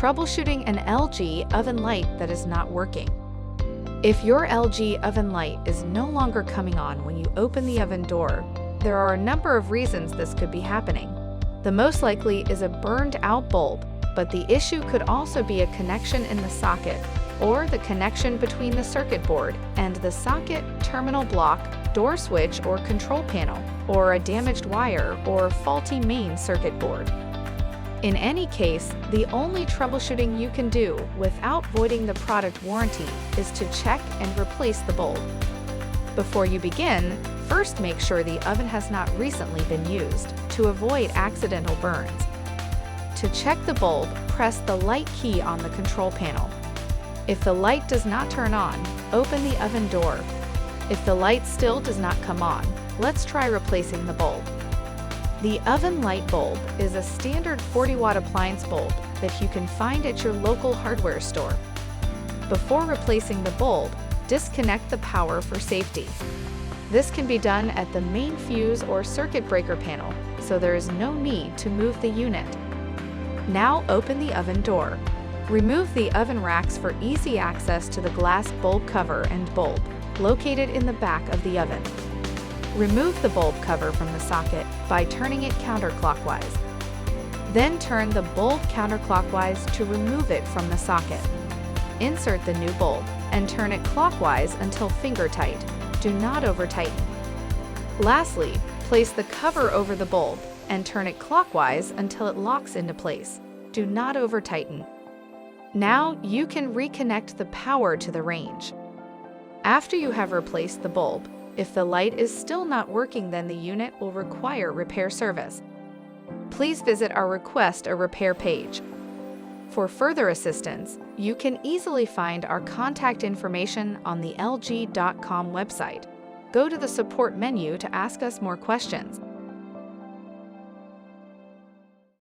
Troubleshooting an LG oven light that is not working. If your LG oven light is no longer coming on when you open the oven door, there are a number of reasons this could be happening. The most likely is a burned out bulb, but the issue could also be a connection in the socket or the connection between the circuit board and the socket, terminal block, door switch or control panel, or a damaged wire or faulty main circuit board. In any case, the only troubleshooting you can do without voiding the product warranty is to check and replace the bulb. Before you begin, first make sure the oven has not recently been used to avoid accidental burns. To check the bulb, press the light key on the control panel. If the light does not turn on, open the oven door. If the light still does not come on, let's try replacing the bulb. The oven light bulb is a standard 40-watt appliance bulb that you can find at your local hardware store. Before replacing the bulb, disconnect the power for safety. This can be done at the main fuse or circuit breaker panel, so there is no need to move the unit. Now open the oven door. Remove the oven racks for easy access to the glass bulb cover and bulb, located in the back of the oven. Remove the bulb cover from the socket by turning it counterclockwise. Then turn the bulb counterclockwise to remove it from the socket. Insert the new bulb and turn it clockwise until finger tight. Do not over-tighten. Lastly, place the cover over the bulb and turn it clockwise until it locks into place. Do not over-tighten. Now you can reconnect the power to the range. After you have replaced the bulb, if the light is still not working, then the unit will require repair service. Please visit our Request a Repair page. For further assistance, you can easily find our contact information on the LG.com website. Go to the support menu to ask us more questions.